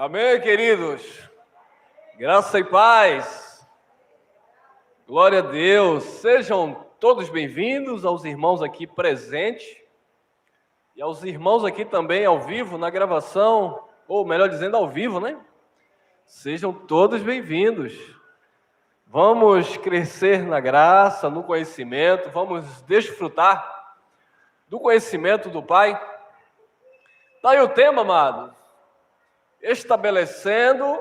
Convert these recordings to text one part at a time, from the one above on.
Amém, queridos? Graça e paz. Glória a Deus. Sejam todos bem-vindos aos irmãos aqui presentes e aos irmãos aqui também ao vivo na gravação, ou melhor dizendo, ao vivo, né? Sejam todos bem-vindos. Vamos crescer na graça, no conhecimento, vamos desfrutar do conhecimento do Pai. Tá aí o tema, amados. Estabelecendo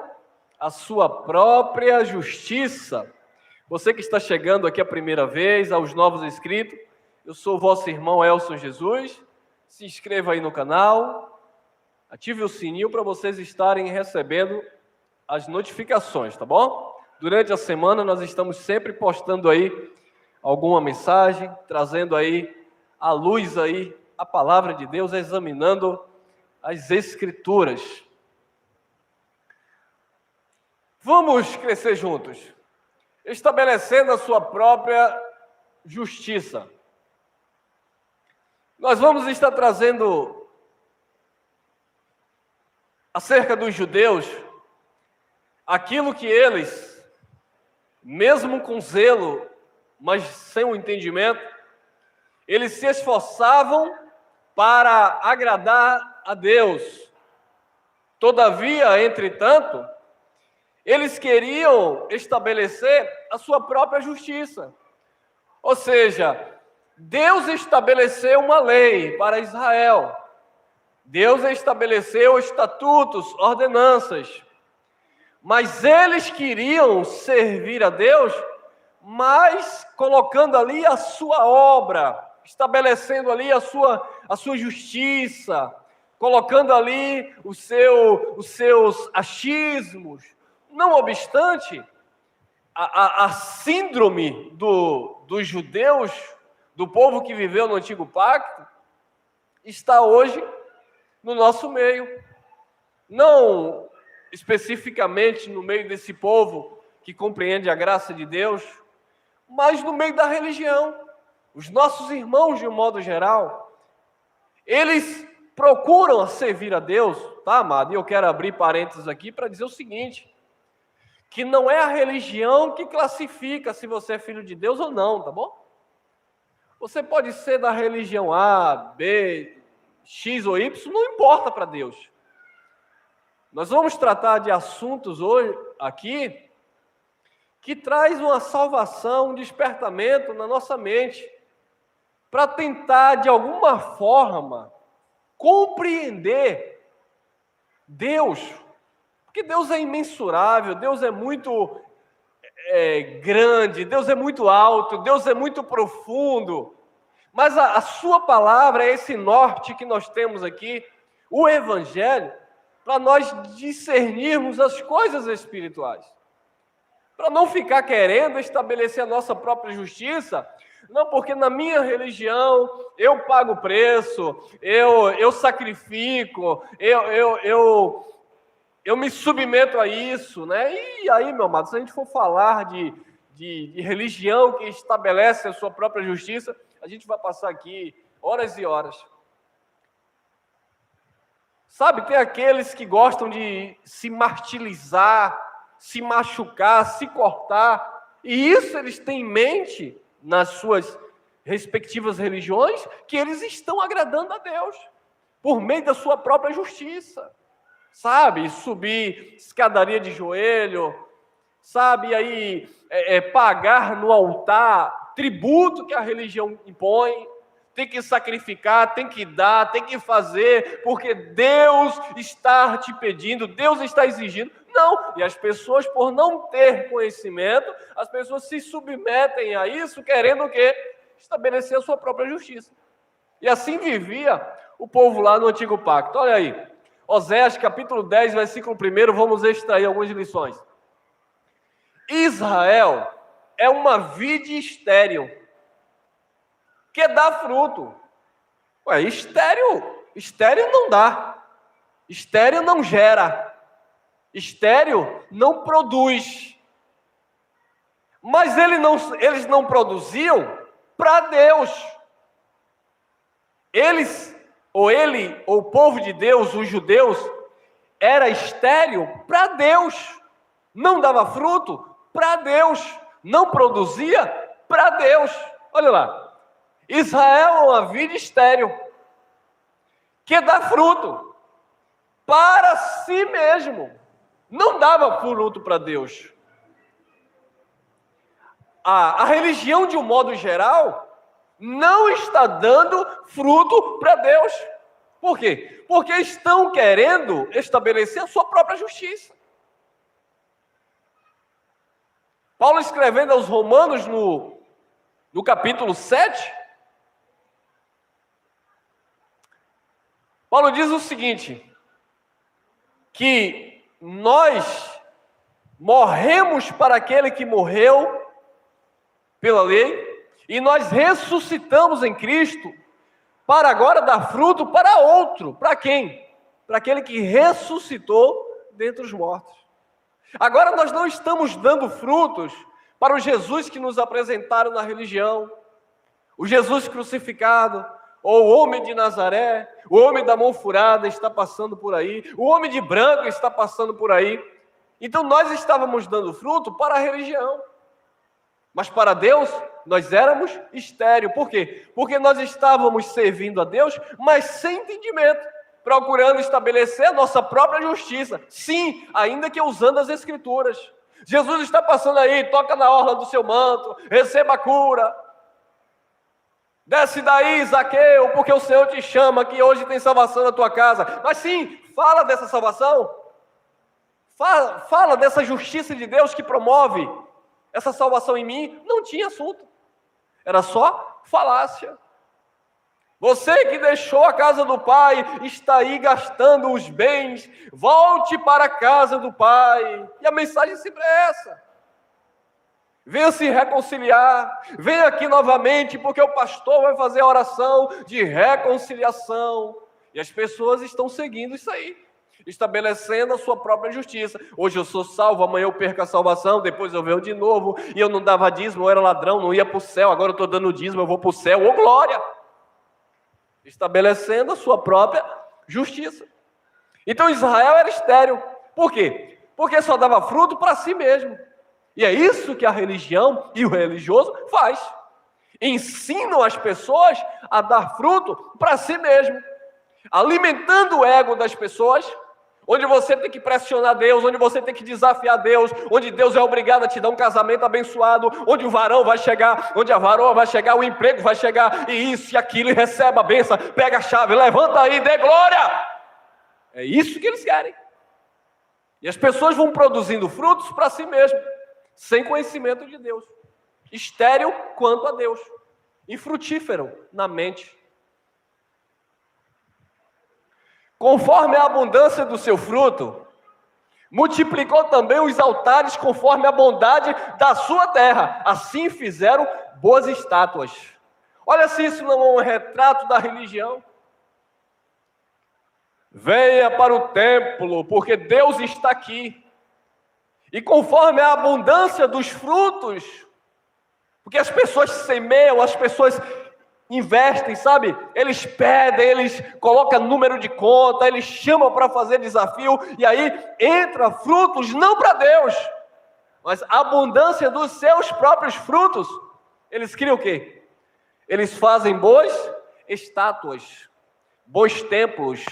a sua própria justiça. Você que está chegando aqui a primeira vez, aos novos inscritos, eu sou o vosso irmão Elson Jesus. Se inscreva aí no canal, ative o sininho para vocês estarem recebendo as notificações, tá bom? Durante a semana nós estamos sempre postando aí alguma mensagem, trazendo aí à luz aí a palavra de Deus, examinando as Escrituras. Vamos crescer juntos, estabelecendo a sua própria justiça. Nós vamos estar trazendo acerca dos judeus aquilo que eles, mesmo com zelo, mas sem o entendimento, eles se esforçavam para agradar a Deus. Todavia, entretanto, eles queriam estabelecer a sua própria justiça. Ou seja, Deus estabeleceu uma lei para Israel. Deus estabeleceu estatutos, ordenanças. Mas eles queriam servir a Deus, mas colocando ali a sua obra, estabelecendo ali a sua justiça, colocando ali os seus achismos. Não obstante, a síndrome dos judeus, do povo que viveu no Antigo Pacto, está hoje no nosso meio. Não especificamente no meio desse povo que compreende a graça de Deus, mas no meio da religião. Os nossos irmãos, de um modo geral, eles procuram servir a Deus, tá, amado? E eu quero abrir parênteses aqui para dizer o seguinte, que não é a religião que classifica se você é filho de Deus ou não, tá bom? Você pode ser da religião A, B, X ou Y, não importa para Deus. Nós vamos tratar de assuntos hoje aqui que traz uma salvação, um despertamento na nossa mente para tentar, de alguma forma, compreender Deus. Porque Deus é imensurável, Deus é muito grande, Deus é muito alto, Deus é muito profundo. Mas a sua palavra é esse norte que nós temos aqui, o Evangelho, para nós discernirmos as coisas espirituais. Para não ficar querendo estabelecer a nossa própria justiça, não, porque na minha religião eu pago o preço, eu sacrifico, eu me submeto a isso, né? E aí, meu amado, se a gente for falar de religião que estabelece a sua própria justiça, a gente vai passar aqui horas e horas. Sabe, tem aqueles que gostam de se martirizar, se machucar, se cortar, e isso eles têm em mente nas suas respectivas religiões, que eles estão agradando a Deus, por meio da sua própria justiça. Sabe, subir escadaria de joelho, sabe, aí pagar no altar tributo que a religião impõe, tem que sacrificar, tem que dar, tem que fazer, porque Deus está te pedindo, Deus está exigindo. Não, e as pessoas, por não ter conhecimento, as pessoas se submetem a isso, querendo o quê? Estabelecer a sua própria justiça. E assim vivia o povo lá no Antigo Pacto. Olha aí, Oséias capítulo 10, versículo 1, vamos extrair algumas lições. Israel é uma vide estéril, que dá fruto. Ué, estéril não dá, estéril não gera, estéril não produz. Mas eles não produziam para Deus. O povo de Deus, os judeus, era estéril para Deus, não dava fruto para Deus, não produzia para Deus. Olha lá, Israel é uma vida estéril, que dá fruto para si mesmo, não dava fruto para Deus. A religião, de um modo geral, não está dando fruto para Deus. Por quê? Porque estão querendo estabelecer a sua própria justiça. Paulo, escrevendo aos Romanos no capítulo 7, Paulo diz o seguinte, que nós morremos para aquele que morreu pela lei, e nós ressuscitamos em Cristo para agora dar fruto para outro. Para quem? Para aquele que ressuscitou dentre os mortos. Agora nós não estamos dando frutos para o Jesus que nos apresentaram na religião, o Jesus crucificado, ou o homem de Nazaré, o homem da mão furada está passando por aí, o homem de branco está passando por aí. Então nós estávamos dando fruto para a religião, mas para Deus nós éramos estéril. Por quê? Porque nós estávamos servindo a Deus, mas sem entendimento, procurando estabelecer a nossa própria justiça. Sim, ainda que usando as Escrituras. Jesus está passando aí, toca na orla do seu manto, receba a cura. Desce daí, Zaqueu, porque o Senhor te chama, que hoje tem salvação na tua casa. Mas sim, fala dessa salvação. Fala dessa justiça de Deus que promove essa salvação em mim. Não tinha assunto. Era só falácia. Você que deixou a casa do Pai, está aí gastando os bens, volte para a casa do Pai. E a mensagem sempre é essa. Venha se reconciliar, venha aqui novamente, porque o pastor vai fazer a oração de reconciliação. E as pessoas estão seguindo isso aí, estabelecendo a sua própria justiça. Hoje eu sou salvo, amanhã eu perco a salvação, depois eu venho de novo, e eu não dava dízimo, eu era ladrão, não ia para o céu, agora eu estou dando dízimo, eu vou para o céu, ô glória! Estabelecendo a sua própria justiça. Então Israel era estéril. Por quê? Porque só dava fruto para si mesmo. E é isso que a religião e o religioso faz. Ensinam as pessoas a dar fruto para si mesmo, alimentando o ego das pessoas, onde você tem que pressionar Deus, onde você tem que desafiar Deus, onde Deus é obrigado a te dar um casamento abençoado, onde o varão vai chegar, onde a varoa vai chegar, o emprego vai chegar, e isso e aquilo, e receba a bênção, pega a chave, levanta aí, dê glória. É isso que eles querem. E as pessoas vão produzindo frutos para si mesmo, sem conhecimento de Deus, estéril quanto a Deus, infrutífero na mente. Conforme a abundância do seu fruto, multiplicou também os altares conforme a bondade da sua terra. Assim fizeram boas estátuas. Olha se isso não é um retrato da religião. Venha para o templo, porque Deus está aqui. E conforme a abundância dos frutos, porque as pessoas semeiam, as pessoas investem, sabe? Eles pedem, eles colocam número de conta, eles chamam para fazer desafio, e aí entra frutos, não para Deus, mas a abundância dos seus próprios frutos. Eles criam o quê? Eles fazem boas estátuas, bons templos,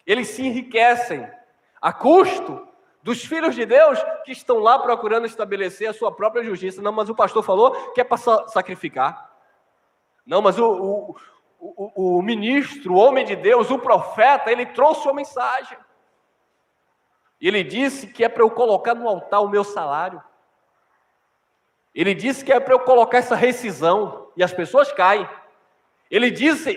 eles se enriquecem a custo dos filhos de Deus que estão lá procurando estabelecer a sua própria justiça. Não, mas o pastor falou que é para sacrificar. Não, mas o ministro, o homem de Deus, o profeta, ele trouxe uma mensagem. Ele disse que é para eu colocar no altar o meu salário. Ele disse que é para eu colocar essa rescisão. E as pessoas caem. Ele disse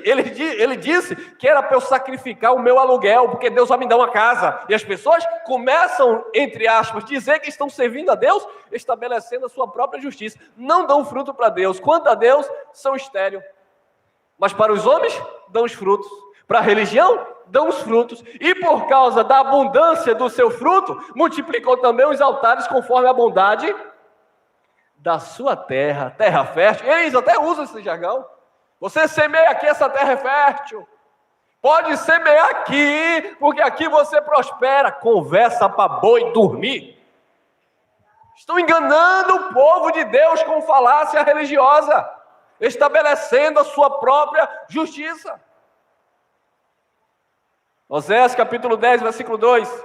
que era para eu sacrificar o meu aluguel, porque Deus vai me dar uma casa. E as pessoas começam, entre aspas, dizer que estão servindo a Deus, estabelecendo a sua própria justiça. Não dão fruto para Deus. Quanto a Deus, são estéreis. Mas para os homens, dão os frutos. Para a religião, dão os frutos. E por causa da abundância do seu fruto, multiplicou também os altares conforme a bondade da sua terra. Terra fértil. Eles até usam esse jargão. Você semeia aqui, essa terra é fértil. Pode semear aqui, porque aqui você prospera. Conversa para boi dormir. Estão enganando o povo de Deus com falácia religiosa, estabelecendo a sua própria justiça. Oséias capítulo 10, versículo 2.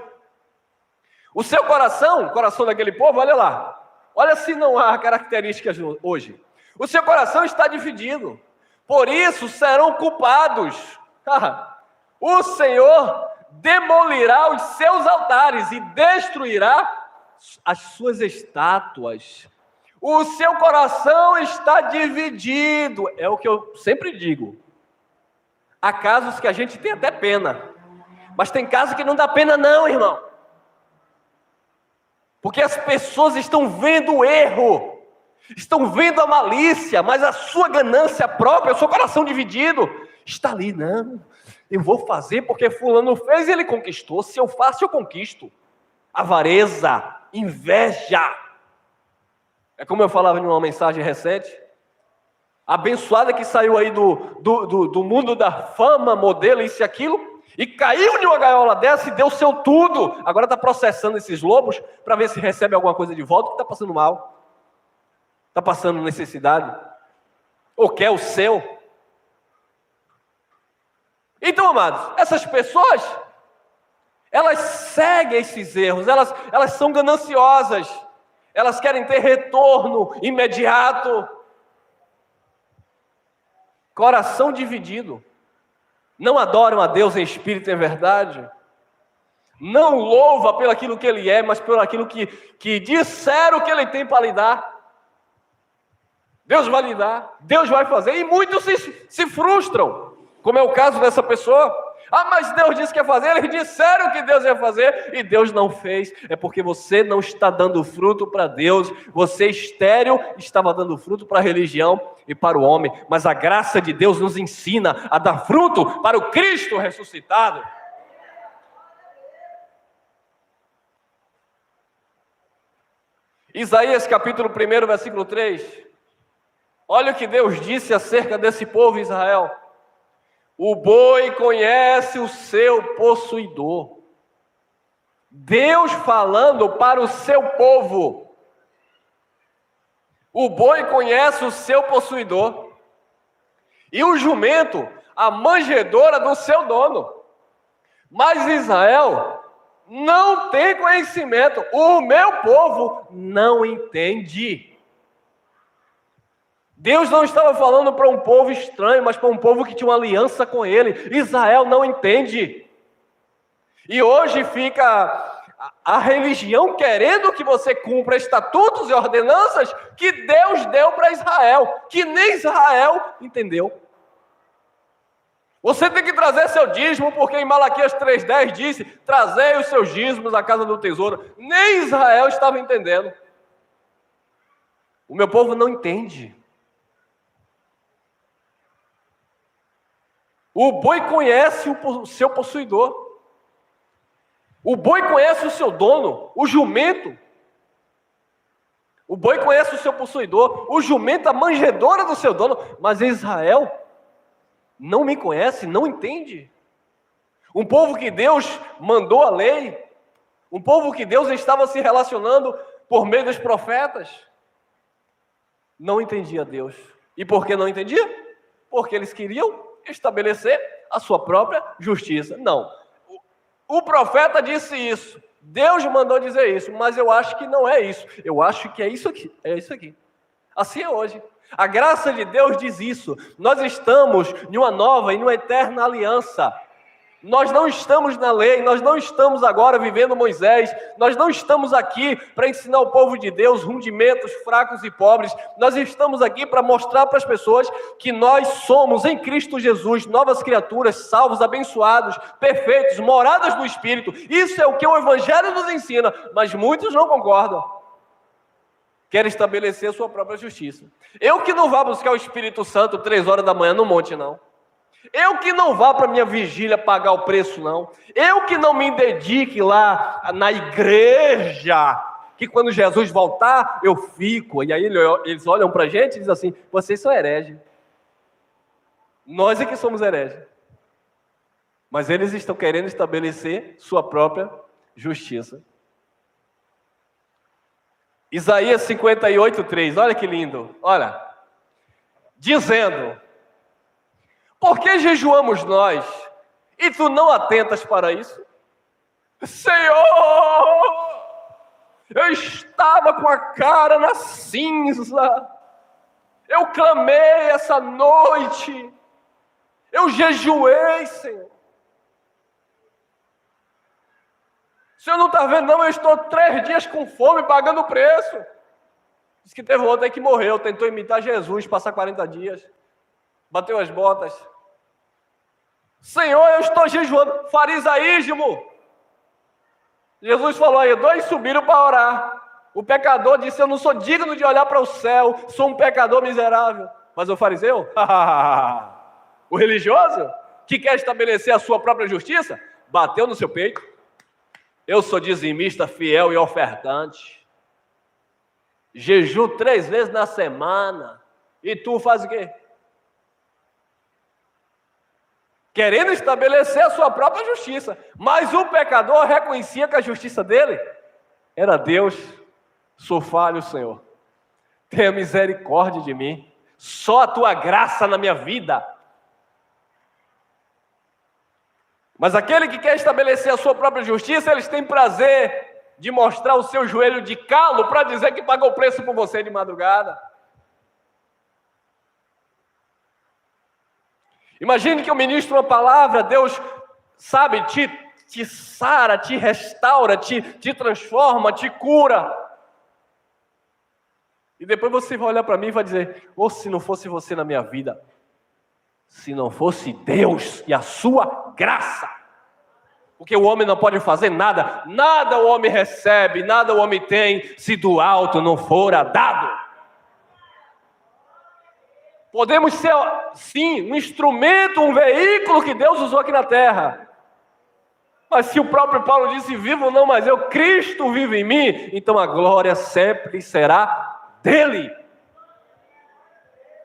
O seu coração, o coração daquele povo, olha lá. Olha se não há características hoje. O seu coração está dividido. Por isso serão culpados. O Senhor demolirá os seus altares e destruirá as suas estátuas. O seu coração está dividido. É o que eu sempre digo. Há casos que a gente tem até pena. Mas tem casos que não dá pena não, irmão. Porque as pessoas estão vendo o erro. Estão vendo a malícia. Mas a sua ganância própria, o seu coração dividido, está ali. Não, eu vou fazer porque fulano fez e ele conquistou. Se eu faço, eu conquisto. Avareza, inveja. É como eu falava em uma mensagem recente. A abençoada que saiu aí do mundo da fama, modelo, isso e aquilo, e caiu em uma gaiola dessa e deu seu tudo. Agora está processando esses lobos para ver se recebe alguma coisa de volta, que está passando mal. Está passando necessidade. Ou quer o seu. Então, amados, essas pessoas, elas seguem esses erros, elas são gananciosas, elas querem ter retorno imediato. Coração dividido. Não adoram a Deus em espírito e em verdade. Não louva pelo aquilo que Ele é, mas pelo aquilo que disseram que Ele tem para lhe dar. Deus vai lhe dar, Deus vai fazer, e muitos se frustram, como é o caso dessa pessoa. Mas Deus disse que ia fazer, eles disseram que Deus ia fazer, e Deus não fez. É porque você não está dando fruto para Deus, você estéril estava dando fruto para a religião e para o homem, mas a graça de Deus nos ensina a dar fruto para o Cristo ressuscitado. Isaías capítulo 1, versículo 3. Olha o que Deus disse acerca desse povo Israel. O boi conhece o seu possuidor. Deus falando para o seu povo. O boi conhece o seu possuidor. E o jumento, a manjedoura do seu dono. Mas Israel não tem conhecimento. O meu povo não entende. Deus não estava falando para um povo estranho, mas para um povo que tinha uma aliança com Ele. Israel não entende. E hoje fica a religião querendo que você cumpra estatutos e ordenanças que Deus deu para Israel, que nem Israel entendeu. Você tem que trazer seu dízimo, porque em Malaquias 3,10 disse, trazei os seus dízimos à casa do tesouro. Nem Israel estava entendendo. O meu povo não entende. O boi conhece o seu possuidor. O boi conhece o seu dono, o jumento. O boi conhece o seu possuidor, o jumento, a manjedoura do seu dono. Mas Israel não me conhece, não entende. Um povo que Deus mandou a lei, um povo que Deus estava se relacionando por meio dos profetas, não entendia Deus. E por que não entendia? Porque eles queriam estabelecer a sua própria justiça. Não. O profeta disse isso. Deus mandou dizer isso, mas eu acho que não é isso. Eu acho que é isso aqui. É isso aqui. Assim é hoje. A graça de Deus diz isso. Nós estamos em uma nova e numa eterna aliança. Nós não estamos na lei, nós não estamos agora vivendo Moisés, nós não estamos aqui para ensinar o povo de Deus rudimentos fracos e pobres, nós estamos aqui para mostrar para as pessoas que nós somos em Cristo Jesus, novas criaturas, salvos, abençoados, perfeitos, moradas do Espírito. Isso é o que o Evangelho nos ensina, mas muitos não concordam. Querem estabelecer a sua própria justiça. Eu que não vá buscar o Espírito Santo 3 horas da manhã no monte, não. Eu que não vá para a minha vigília pagar o preço, não. Eu que não me dedique lá na igreja, que quando Jesus voltar, eu fico. E aí eles olham para a gente e dizem assim, vocês são hereges. Nós é que somos hereges. Mas eles estão querendo estabelecer sua própria justiça. Isaías 58:3, olha que lindo, olha. Dizendo: por que jejuamos nós, e tu não atentas para isso? Senhor, eu estava com a cara na cinza, eu clamei essa noite, eu jejuei, Senhor. O Senhor não está vendo não, eu estou 3 dias com fome, pagando o preço. Diz que teve outro aí que morreu, tentou imitar Jesus, passar 40 dias, bateu as botas. Senhor, eu estou jejuando, farisaísmo. Jesus falou aí, 2 subiram para orar. O pecador disse, eu não sou digno de olhar para o céu, sou um pecador miserável. Mas o fariseu, o religioso, que quer estabelecer a sua própria justiça, bateu no seu peito. Eu sou dizimista, fiel e ofertante. Jejuo 3 vezes na semana. E tu faz o quê? Querendo estabelecer a sua própria justiça. Mas o pecador reconhecia que a justiça dele era Deus. Sou falho, Senhor. Tenha misericórdia de mim. Só a tua graça na minha vida. Mas aquele que quer estabelecer a sua própria justiça, eles têm prazer de mostrar o seu joelho de calo para dizer que pagou o preço por você de madrugada. Imagine que eu ministro uma palavra, Deus, sabe, te sara, te restaura, te transforma, te cura. E depois você vai olhar para mim e vai dizer, se não fosse você na minha vida, se não fosse Deus e a sua graça. Porque o homem não pode fazer nada, nada o homem recebe, nada o homem tem, se do alto não fora dado. Podemos ser, sim, um instrumento, um veículo que Deus usou aqui na terra. Mas se o próprio Paulo disse, vivo não mais eu, Cristo vive em mim, então a glória sempre será dele.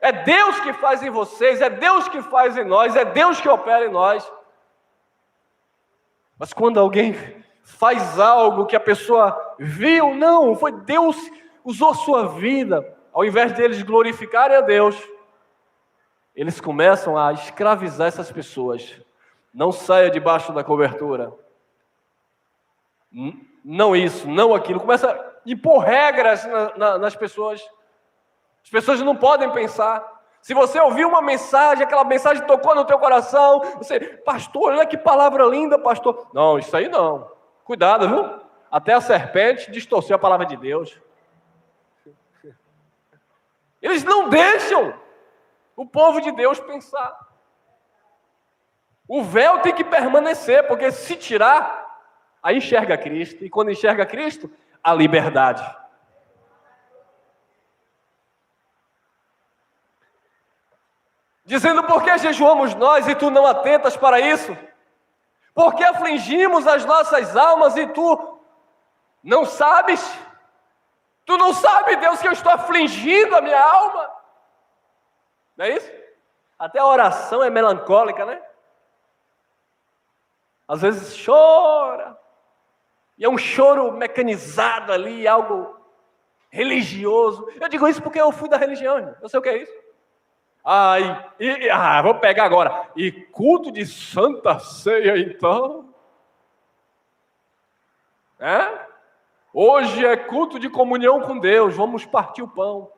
É Deus que faz em vocês, é Deus que faz em nós, é Deus que opera em nós. Mas quando alguém faz algo que a pessoa viu, não, foi Deus, usou sua vida, ao invés deles glorificarem a Deus, eles começam a escravizar essas pessoas. Não saia debaixo da cobertura. Não isso, não aquilo. Começa a impor regras nas pessoas. As pessoas não podem pensar. Se você ouviu uma mensagem, aquela mensagem tocou no teu coração, você, pastor, olha que palavra linda, pastor. Não, isso aí não. Cuidado, viu? Até a serpente distorceu a palavra de Deus. Eles não deixam o povo de Deus pensar. O véu tem que permanecer, porque se tirar, aí enxerga Cristo. E quando enxerga Cristo, a liberdade. Dizendo, por que jejuamos nós e tu não atentas para isso? Por que afligimos as nossas almas e tu não sabes? Tu não sabes, Deus, que eu estou afligindo a minha alma? Não é isso? Até a oração é melancólica, né? Às vezes chora. E é um choro mecanizado ali, algo religioso. Eu digo isso porque eu fui da religião, irmão. Eu sei o que é isso. Vou pegar agora. E culto de Santa Ceia, então? Hoje é culto de comunhão com Deus, vamos partir o pão.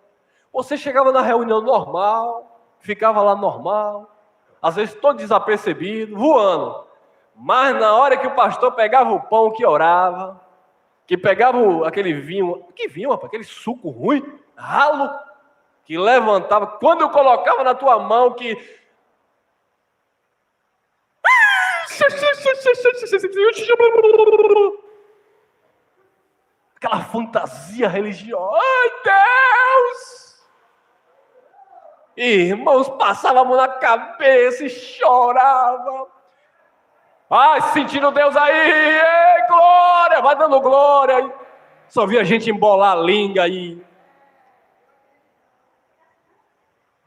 Você chegava na reunião normal, ficava lá normal, às vezes todo desapercebido, voando. Mas na hora que o pastor pegava o pão, que orava, que pegava aquele vinho, que vinho, rapaz, aquele suco ruim, ralo, que levantava, quando eu colocava na tua mão, que... Aquela fantasia religiosa, ai Deus! Irmãos, passavam a mão na cabeça e choravam. Sentindo Deus aí, glória, vai dando glória. Só via a gente embolar a língua aí.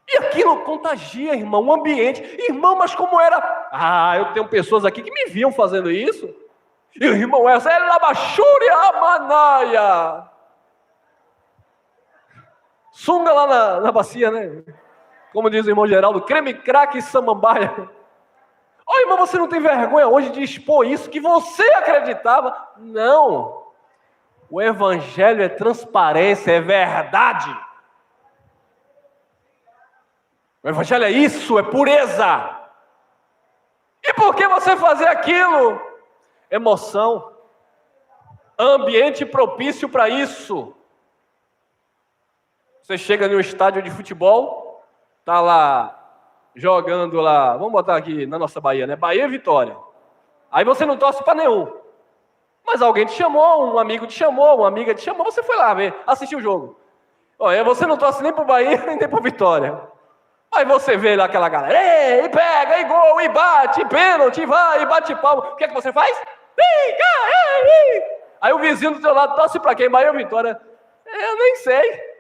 E aquilo contagia, irmão, o ambiente. Irmão, mas como era Eu tenho pessoas aqui que me viam fazendo isso. E o irmão essa é Labachúria Amanaia. Sunga lá na bacia, né? Como diz o irmão Geraldo, creme, craque e samambaia. Ô irmão, você não tem vergonha hoje de expor isso que você acreditava? Não. O evangelho é transparência, é verdade. O evangelho é isso, é pureza. E por que você fazer aquilo? Emoção. Ambiente propício para isso. Você chega num estádio de futebol, tá lá jogando lá, vamos botar aqui na nossa Bahia, né? Bahia e Vitória. Aí você não torce para nenhum. Mas alguém te chamou, um amigo te chamou, uma amiga te chamou, você foi lá ver, assistir o jogo. Olha, você não torce nem pro Bahia, nem pro Vitória. Aí você vê lá aquela galera, e pega, e gol, e bate, e pênalti, e vai, e bate palma. O que é que você faz? Aí o vizinho do seu lado torce para quem? Bahia ou Vitória? Eu nem sei.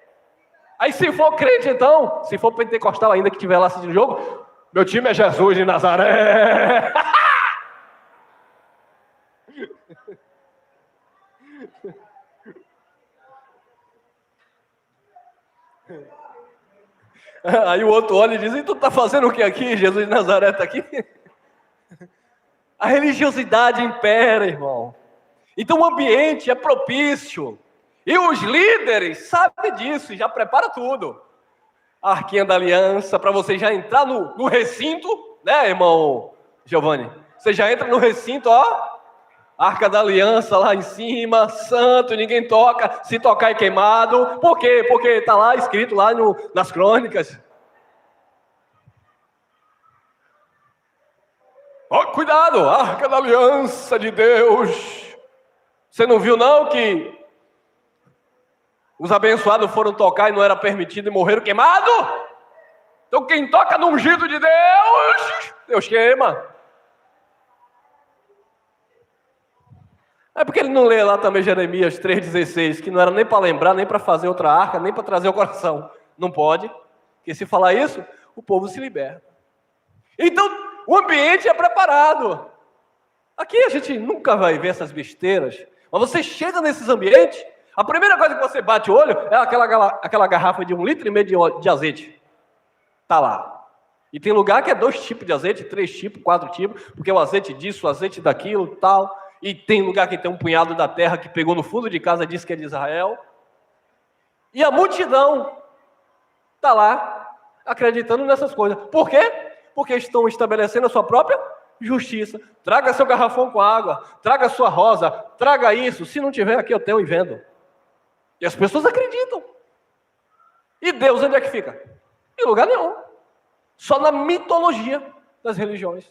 Aí se for crente então, se for pentecostal ainda que estiver lá assistindo o jogo, meu time é Jesus de Nazaré. Aí o outro olha e diz, e tu tá fazendo o que aqui? Jesus de Nazaré está aqui? A religiosidade impera, irmão. Então o ambiente é propício. E os líderes sabem disso e já prepara tudo. A arquinha da aliança, para você já entrar no recinto, né, irmão Giovanni? Você já entra no recinto, ó. Arca da aliança lá em cima, santo, ninguém toca, se tocar é queimado. Por quê? Porque está lá escrito lá nas crônicas. Ó, cuidado, Arca da aliança de Deus. Você não viu não que os abençoados foram tocar e não era permitido e morreram queimados? Então quem toca no ungido de Deus, Deus queima. É porque ele não lê lá também Jeremias 3,16, que não era nem para lembrar, nem para fazer outra arca, nem para trazer o coração. Não pode, porque se falar isso, o povo se liberta. Então, o ambiente é preparado. Aqui a gente nunca vai ver essas besteiras, mas você chega nesses ambientes, a primeira coisa que você bate o olho é aquela garrafa de 1,5 litro de azeite. Está lá. E tem lugar que é 2 tipos de azeite, 3 tipos, 4 tipos, porque o azeite disso, o azeite daquilo, tal. E tem lugar que tem um punhado da terra que pegou no fundo de casa, diz que é de Israel. E a multidão está lá, acreditando nessas coisas. Por quê? Porque estão estabelecendo a sua própria justiça. Traga seu garrafão com água, traga sua rosa, traga isso. Se não tiver aqui, eu tenho e vendo. E as pessoas acreditam. E Deus onde é que fica? Em lugar nenhum. Só na mitologia das religiões.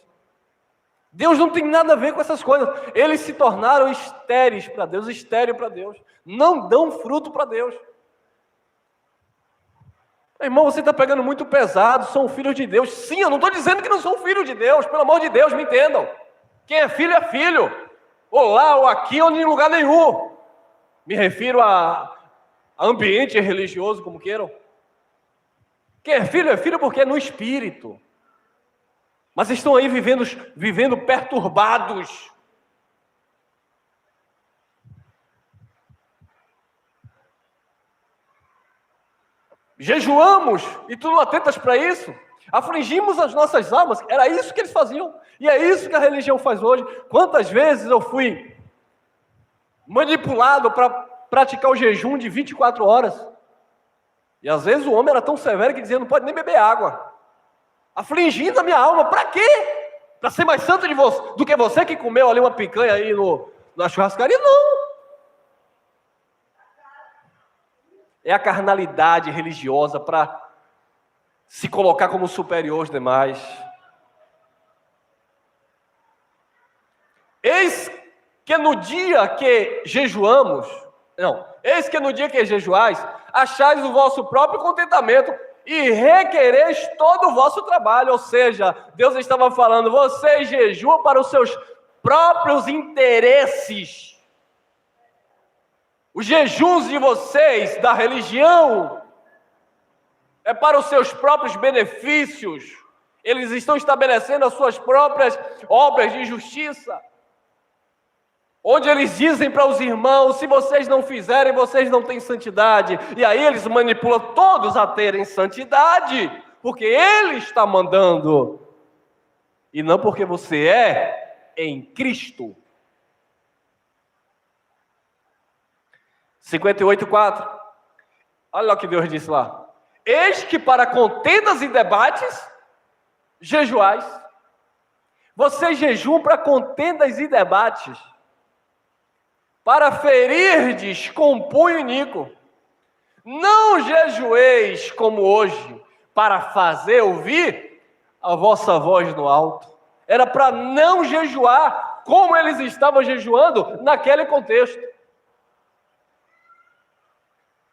Deus não tem nada a ver com essas coisas. Eles se tornaram estéreis para Deus, estéril para Deus. Não dão fruto para Deus. Irmão, você está pegando muito pesado, são filhos de Deus. Sim, eu não estou dizendo que não são filhos de Deus. Pelo amor de Deus, me entendam. Quem é filho é filho. Ou lá, ou aqui, ou em lugar nenhum. Me refiro a ambiente religioso, como queiram. Quem é filho porque é no espírito. Mas estão aí vivendo perturbados. Jejuamos e tu não atentas para isso. Afligimos as nossas almas. Era isso que eles faziam. E é isso que a religião faz hoje. Quantas vezes eu fui manipulado para praticar o jejum de 24 horas. E às vezes o homem era tão severo que dizia, não pode nem beber água. Afligindo a minha alma, para quê? Para ser mais santo do que você que comeu ali uma picanha aí na churrascaria? Não. É a carnalidade religiosa para se colocar como superior aos demais. Eis que no dia que jejuais, achais o vosso próprio contentamento e requereis todo o vosso trabalho. Ou seja, Deus estava falando, vocês jejuam para os seus próprios interesses. Os jejuns de vocês, da religião, é para os seus próprios benefícios. Eles estão estabelecendo as suas próprias obras de justiça, onde eles dizem para os irmãos: se vocês não fizerem, vocês não têm santidade. E aí eles manipulam todos a terem santidade, porque Ele está mandando, e não porque você é em Cristo. 58:4. Olha o que Deus disse lá: eis que para contendas e debates jejuais. Vocês jejuam para contendas e debates, para ferirdes com punho iníquo. Não jejueis como hoje, para fazer ouvir a vossa voz no alto. Era para não jejuar como eles estavam jejuando naquele contexto,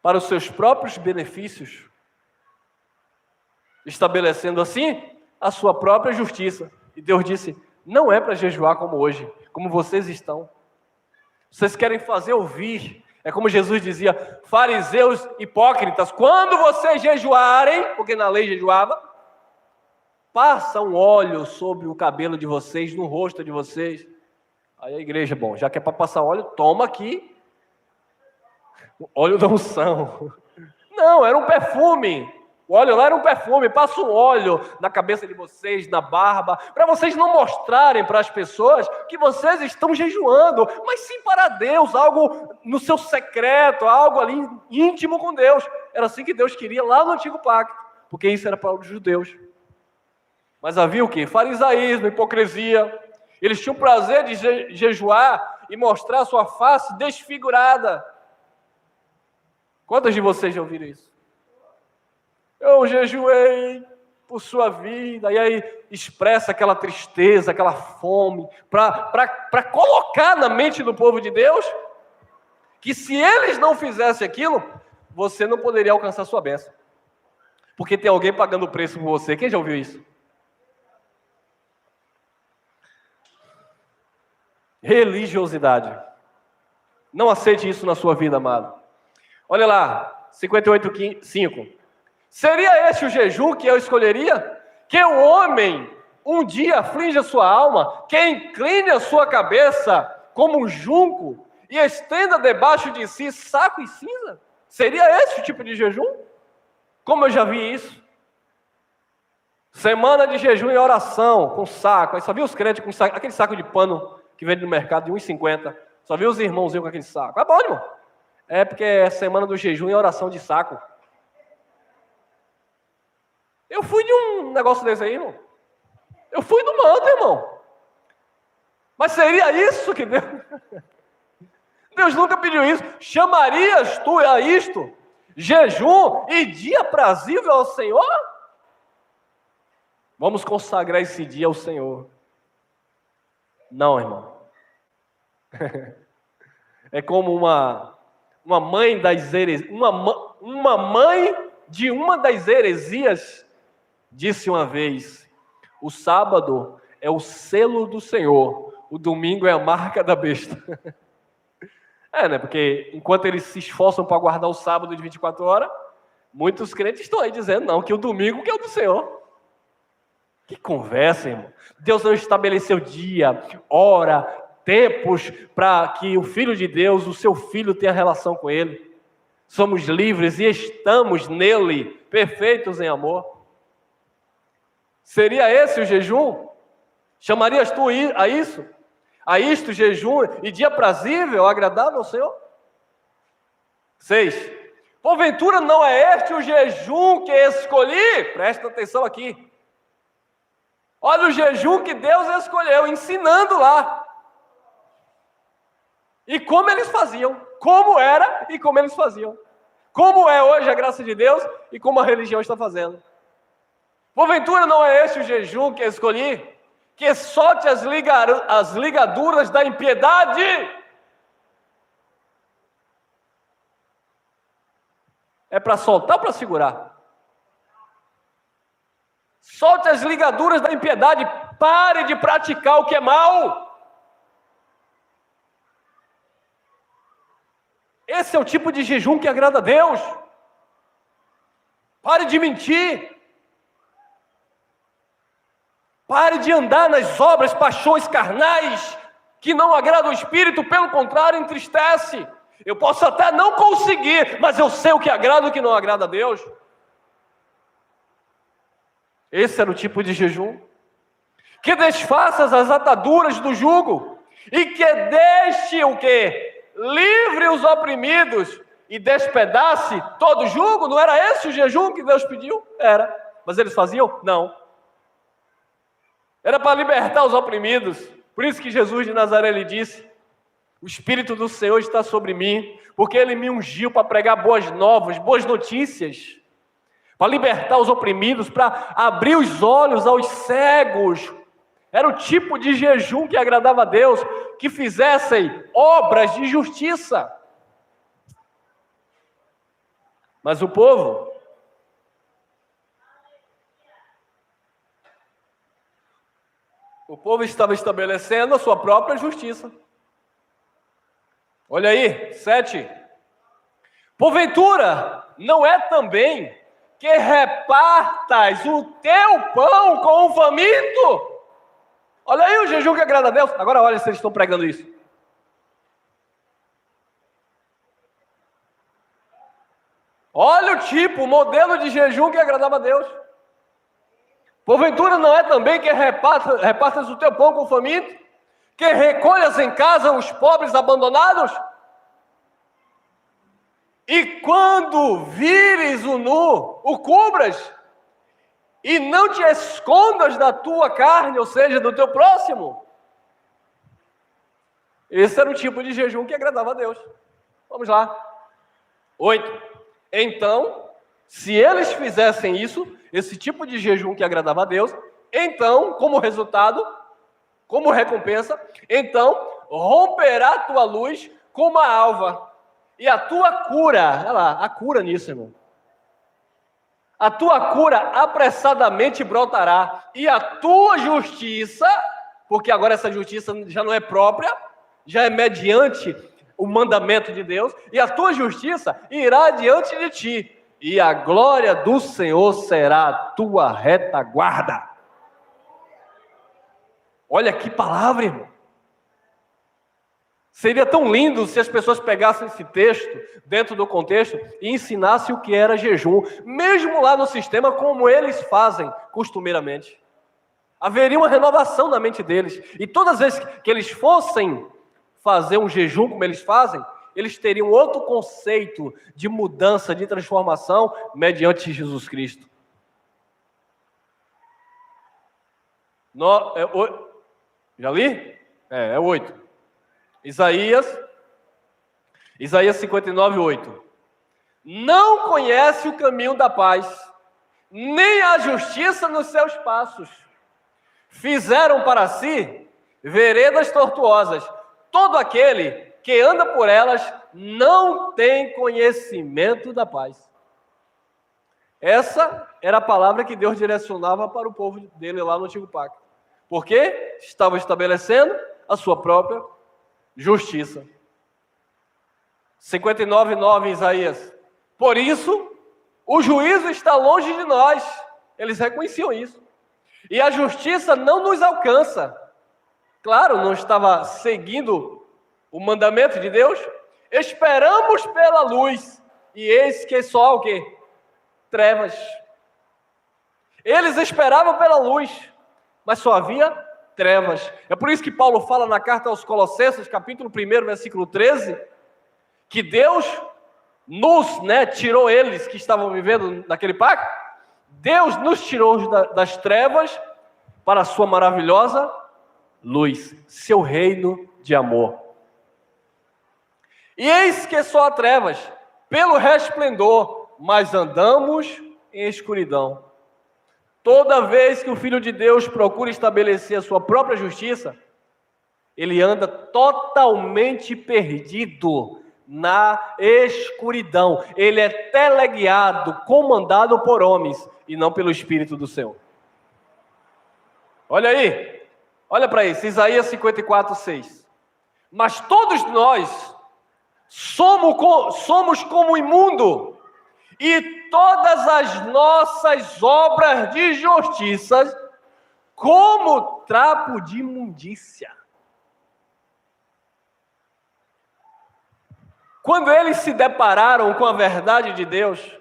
para os seus próprios benefícios, estabelecendo assim a sua própria justiça. E Deus disse: não é para jejuar como hoje, como vocês estão. Vocês querem fazer ouvir. É como Jesus dizia: fariseus hipócritas, quando vocês jejuarem, porque na lei jejuava, passa um óleo sobre o cabelo de vocês, no rosto de vocês. Aí a igreja: bom, já que é para passar óleo, toma aqui o óleo da unção. Não, era um perfume. O óleo lá era um perfume. Passa um óleo na cabeça de vocês, na barba, para vocês não mostrarem para as pessoas que vocês estão jejuando, mas sim para Deus, algo no seu secreto, algo ali íntimo com Deus. Era assim que Deus queria lá no Antigo Pacto, porque isso era para os judeus. Mas havia o quê? Farisaísmo, hipocrisia. Eles tinham prazer de jejuar e mostrar a sua face desfigurada. Quantos de vocês já ouviram isso? Eu jejuei por sua vida, e aí expressa aquela tristeza, aquela fome, para colocar na mente do povo de Deus que se eles não fizessem aquilo, você não poderia alcançar sua bênção, porque tem alguém pagando o preço por você. Quem já ouviu isso? Religiosidade. Não aceite isso na sua vida, amado. Olha lá, 58:5. Seria esse o jejum que eu escolheria? Que o homem um dia aflige a sua alma, que incline a sua cabeça como um junco e estenda debaixo de si saco e cinza? Seria esse o tipo de jejum? Como eu já vi isso. Semana de jejum e oração, com saco. Aí só viu os crentes com saco, aquele saco de pano que vende no mercado de R$1,50. Só viu os irmãozinhos com aquele saco. É bom, irmão. É porque é semana do jejum e oração de saco. Eu fui de um negócio desse aí, irmão. Eu fui do manto, irmão. Mas seria isso que Deus... Deus nunca pediu isso. Chamarias tu a isto jejum e dia aprazível ao Senhor? Vamos consagrar esse dia ao Senhor. Não, irmão. É como uma mãe das heresias, uma mãe de uma das heresias disse uma vez: o sábado é o selo do Senhor, o domingo é a marca da besta. Né? Porque enquanto eles se esforçam para guardar o sábado de 24 horas, muitos crentes estão aí dizendo não, que o domingo que é o do Senhor. Que conversa, irmão. Deus não estabeleceu dia, hora, tempos para que o Filho de Deus, o seu Filho, tenha relação com Ele. Somos livres e estamos nele, perfeitos em amor. Seria esse o jejum? Chamarias tu a isso? A isto jejum e dia prazível, agradável ao Senhor? 6. Porventura não é este o jejum que escolhi? Presta atenção aqui. Olha o jejum que Deus escolheu, ensinando lá. E como eles faziam, como era e como eles faziam. Como é hoje a graça de Deus e como a religião está fazendo. Porventura não é este o jejum que escolhi? Que solte as ligaduras da impiedade? É para soltar ou para segurar? Solte as ligaduras da impiedade, pare de praticar o que é mal. Esse é o tipo de jejum que agrada a Deus. Pare de mentir. Pare de andar nas obras, paixões carnais, que não agradam o Espírito, pelo contrário, entristece. Eu posso até não conseguir, mas eu sei o que agrada e o que não agrada a Deus. Esse era o tipo de jejum. Que desfaças as ataduras do jugo, e que deixe o quê? Livre os oprimidos, e despedace todo o jugo. Não era esse o jejum que Deus pediu? Era. Mas eles faziam? Não. Era para libertar os oprimidos. Por isso que Jesus de Nazaré lhe disse: o Espírito do Senhor está sobre mim, porque Ele me ungiu para pregar boas novas, boas notícias, para libertar os oprimidos, para abrir os olhos aos cegos. Era o tipo de jejum que agradava a Deus, que fizessem obras de justiça. Mas o povo estava estabelecendo a sua própria justiça. Olha aí, 7. Porventura, não é também que repartas o teu pão com o faminto? Olha aí o jejum que agrada a Deus. Agora olha se eles estão pregando isso. Olha o tipo, o modelo de jejum que agradava a Deus. Porventura não é também que repartas o teu pão com o faminto? Que recolhas em casa os pobres abandonados? E quando vires o nu, o cubras? E não te escondas da tua carne, ou seja, do teu próximo? Esse era o tipo de jejum que agradava a Deus. Vamos lá. 8. Então, se eles fizessem isso, esse tipo de jejum que agradava a Deus, então, como resultado, como recompensa, então romperá a tua luz como a alva, e a tua cura, olha lá, a cura nisso, irmão. A tua cura apressadamente brotará, e a tua justiça, porque agora essa justiça já não é própria, já é mediante o mandamento de Deus, e a tua justiça irá diante de ti, e a glória do Senhor será a tua retaguarda. Olha que palavra, irmão. Seria tão lindo se as pessoas pegassem esse texto, dentro do contexto, e ensinassem o que era jejum, mesmo lá no sistema, como eles fazem costumeiramente. Haveria uma renovação na mente deles, e todas as vezes que eles fossem fazer um jejum como eles fazem, eles teriam outro conceito de mudança, de transformação, mediante Jesus Cristo. Já li? É 8. Isaías 59, 8. Não conhece o caminho da paz, nem a justiça nos seus passos. Fizeram para si veredas tortuosas. Todo aquele que anda por elas não tem conhecimento da paz. Essa era a palavra que Deus direcionava para o povo dele lá no Antigo Pacto. Porque estava estabelecendo a sua própria justiça. 59, 9, Isaías. Por isso, o juízo está longe de nós. Eles reconheciam isso. E a justiça não nos alcança. Claro, não estava seguindo o mandamento de Deus. Esperamos pela luz. E eis que só o quê? Trevas. Eles esperavam pela luz, mas só havia trevas. É por isso que Paulo fala na carta aos Colossenses, capítulo 1, versículo 13, que Deus tirou eles que estavam vivendo naquele pacto. Deus nos tirou das trevas para a sua maravilhosa luz, seu reino de amor. E eis que só há trevas, pelo resplendor, mas andamos em escuridão. Toda vez que o Filho de Deus procura estabelecer a sua própria justiça, ele anda totalmente perdido na escuridão. Ele é teleguiado, comandado por homens e não pelo Espírito do Senhor. Olha aí, olha para isso, Isaías 54, 6. Mas todos nós somos como imundo, e todas as nossas obras de justiça como trapo de imundícia. Quando eles se depararam com a verdade de Deus,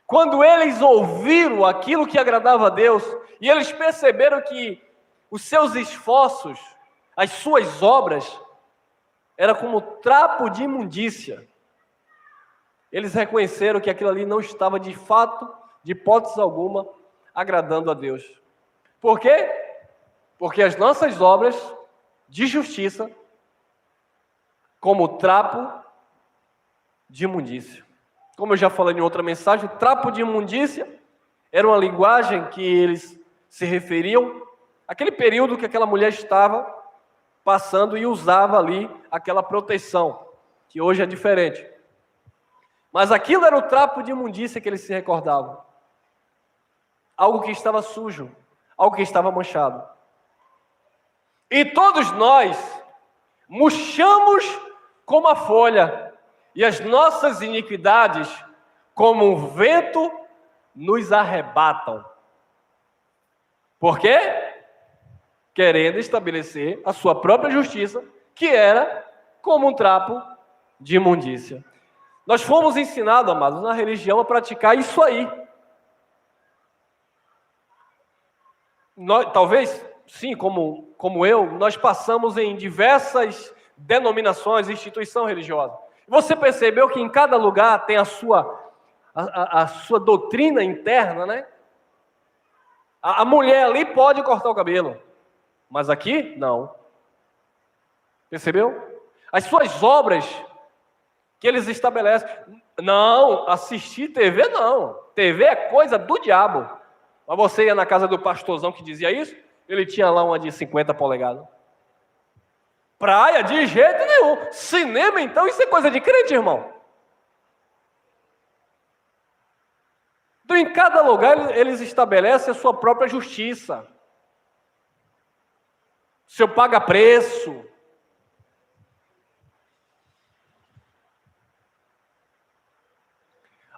quando eles ouviram aquilo que agradava a Deus, e eles perceberam que os seus esforços, as suas obras, era como trapo de imundícia, eles reconheceram que aquilo ali não estava de fato, de hipótese alguma, agradando a Deus. Por quê? Porque as nossas obras de justiça, como trapo de imundícia. Como eu já falei em outra mensagem, o trapo de imundícia era uma linguagem que eles se referiam àquele período que aquela mulher estava passando e usava ali aquela proteção, que hoje é diferente. Mas aquilo era o trapo de imundícia que eles se recordavam. Algo que estava sujo, algo que estava manchado. E todos nós murchamos como a folha, e as nossas iniquidades, como um vento, nos arrebatam. Por quê? Querendo estabelecer a sua própria justiça, que era como um trapo de imundícia. Nós fomos ensinados, amados, na religião a praticar isso aí. Nós, talvez, sim, como eu, nós passamos em diversas denominações, instituição religiosa. Você percebeu que em cada lugar tem a sua doutrina interna, né? A mulher ali pode cortar o cabelo, mas aqui, não. Percebeu? As suas obras que eles estabelecem. Não, assistir TV não. TV é coisa do diabo. Mas você ia na casa do pastorzão que dizia isso, ele tinha lá uma de 50 polegadas. Praia, de jeito nenhum. Cinema, então, isso é coisa de crente, irmão. Então, em cada lugar, eles estabelecem a sua própria justiça. Seu paga-preço.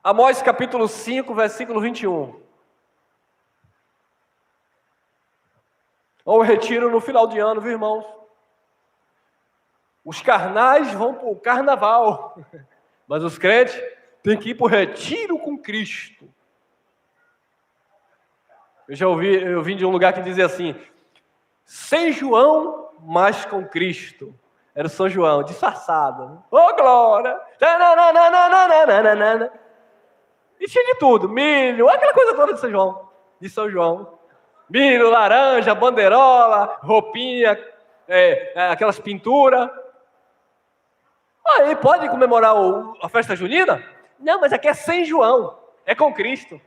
Amós capítulo 5, versículo 21. Ou retiro no final de ano, viu, irmãos? Os carnais vão para o carnaval, mas os crentes têm que ir para o retiro com Cristo. Eu vim de um lugar que dizia assim, sem João, mas com Cristo. Era o São João, disfarçado. Ô, glória! E tinha de tudo, milho, aquela coisa toda de São João. De São João. Milho, laranja, bandeirola, roupinha, aquelas pinturas. Aí pode comemorar a festa junina? Não, mas aqui é sem João, é com Cristo.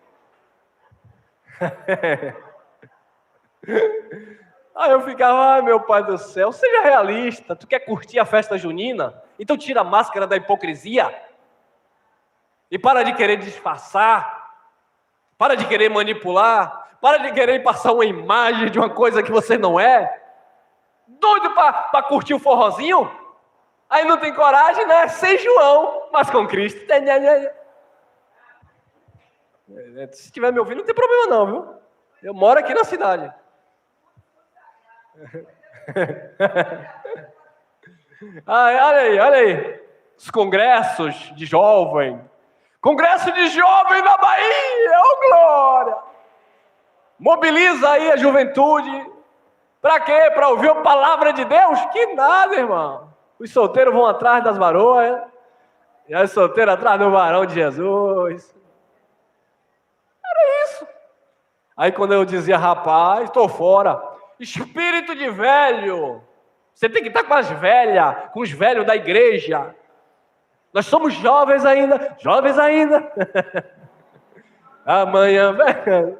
Aí eu ficava, meu pai do céu, seja realista, tu quer curtir a festa junina? Então tira a máscara da hipocrisia e para de querer disfarçar, para de querer manipular, para de querer passar uma imagem de uma coisa que você não é. Doido para curtir o forrozinho? Aí não tem coragem, né? Sem João, mas com Cristo. Se estiver me ouvindo, não tem problema não, viu? Eu moro aqui na cidade. Olha aí. Os congressos de jovem. Congresso de jovem na Bahia, ô glória! Mobiliza aí a juventude. Para quê? Para ouvir a palavra de Deus? Que nada, irmão. Os solteiros vão atrás das varoas. E os solteiros atrás do varão de Jesus. Era isso. Aí quando eu dizia, rapaz, estou fora. Espírito de velho. Você tem que estar com as velhas, com os velhos da igreja. Nós somos jovens ainda. Jovens ainda. Amanhã, velho.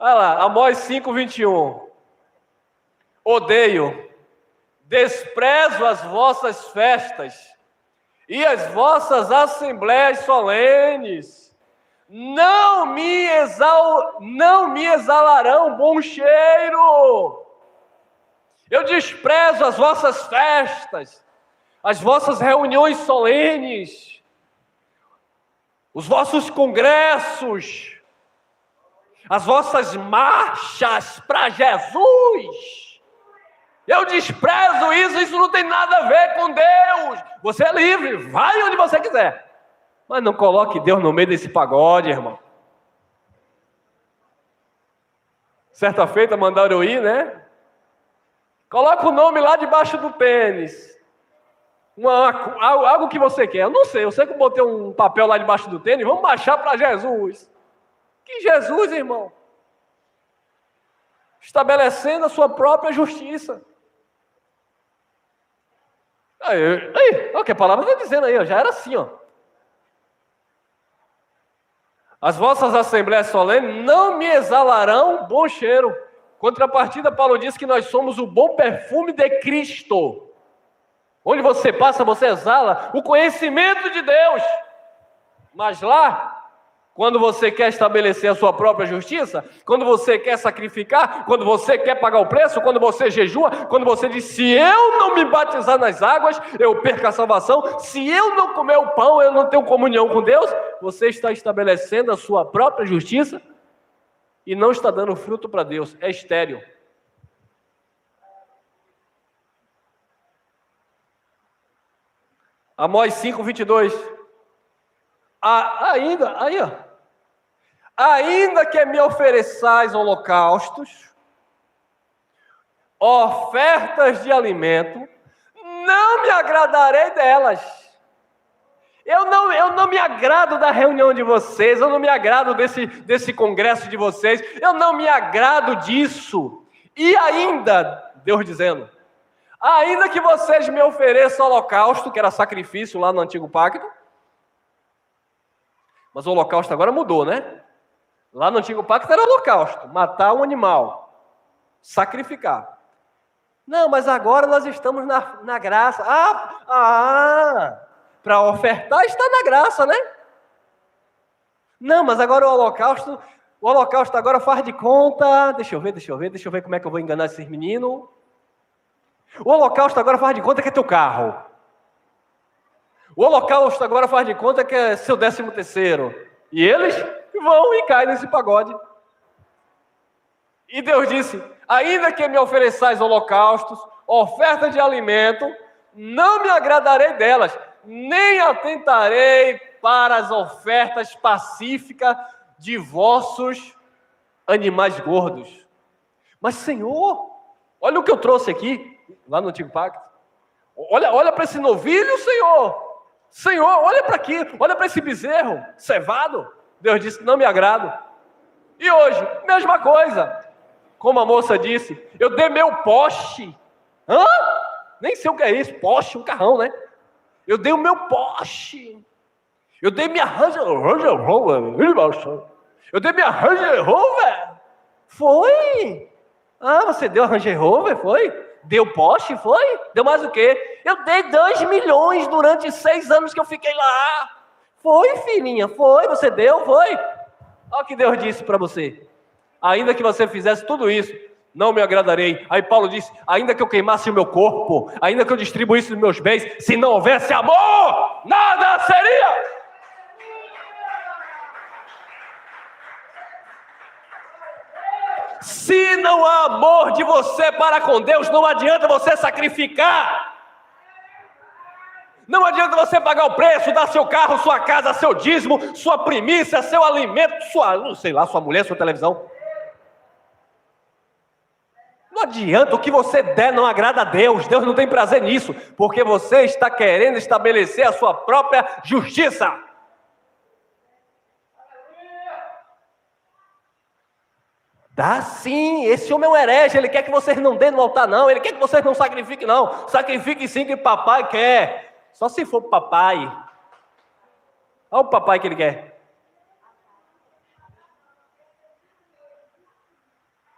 Olha lá, Amós 5, 21. Odeio, desprezo as vossas festas e as vossas assembleias solenes. Não me exalarão bom cheiro. Eu desprezo as vossas festas, as vossas reuniões solenes, os vossos congressos, as vossas marchas para Jesus. Eu desprezo isso não tem nada a ver com Deus. Você é livre, vai onde você quiser. Mas não coloque Deus no meio desse pagode, irmão. Certa feita mandaram eu ir, né? Coloca o nome lá debaixo do tênis. Algo que você quer. Eu não sei, eu sei que eu botei um papel lá debaixo do tênis. Vamos baixar para Jesus. Que Jesus, irmão? Estabelecendo a sua própria justiça. Aí, olha o que a palavra está dizendo aí, ó, já era assim, ó. As vossas assembleias solenes não me exalarão bom cheiro. Contrapartida, Paulo diz que nós somos o bom perfume de Cristo. Onde você passa, você exala o conhecimento de Deus. Mas lá, quando você quer estabelecer a sua própria justiça, quando você quer sacrificar, quando você quer pagar o preço, quando você jejua, quando você diz, se eu não me batizar nas águas, eu perco a salvação, se eu não comer o pão, eu não tenho comunhão com Deus, você está estabelecendo a sua própria justiça e não está dando fruto para Deus, é estéril. Amós 5:22. Ainda que me ofereçais holocaustos, ofertas de alimento, não me agradarei delas. Eu não me agrado da reunião de vocês, eu não me agrado desse congresso de vocês, eu não me agrado disso. E ainda, Deus dizendo, ainda que vocês me ofereçam holocausto, que era sacrifício lá no Antigo Pacto, mas o holocausto agora mudou, né? Lá no Antigo Pacto era holocausto, matar um animal, sacrificar. Não, mas agora nós estamos na graça. Para ofertar está na graça, né? Não, mas agora o holocausto agora faz de conta, deixa eu ver como é que eu vou enganar esses meninos. O holocausto agora faz de conta que é teu carro. O holocausto agora faz de conta que é seu 13º. E eles vão e caem nesse pagode. E Deus disse, ainda que me ofereçais holocaustos, oferta de alimento, não me agradarei delas, nem atentarei para as ofertas pacíficas de vossos animais gordos. Mas Senhor, olha o que eu trouxe aqui, lá no Antigo Pacto. Olha para esse novilho, Senhor. Senhor, olha para aqui, olha para esse bezerro cevado. Deus disse, não me agrado. E hoje, mesma coisa. Como a moça disse, eu dei meu Porsche. Nem sei o que é isso, Porsche, um carrão, né? Eu dei o meu Porsche. Eu dei minha Range Rover. Eu dei minha Range Rover. Foi? Você deu a Range Rover, foi? Deu Porsche, foi? Deu mais o quê? Eu dei 2 milhões durante 6 anos que eu fiquei lá. Foi, filhinha, foi, você deu, foi. Olha o que Deus disse para você. Ainda que você fizesse tudo isso, não me agradarei. Aí Paulo disse, ainda que eu queimasse o meu corpo, ainda que eu distribuísse os meus bens, se não houvesse amor, nada seria. Se não há amor de você para com Deus, não adianta você sacrificar. Não adianta você pagar o preço, dar seu carro, sua casa, seu dízimo, sua primícia, seu alimento, sua mulher, sua televisão. Não adianta, o que você der não agrada a Deus. Deus não tem prazer nisso, porque você está querendo estabelecer a sua própria justiça. Dá sim, esse homem é um herege, ele quer que vocês não dêem no altar não, ele quer que vocês não sacrifiquem não, sacrifiquem sim que papai quer, só se for papai. Olha o papai que ele quer.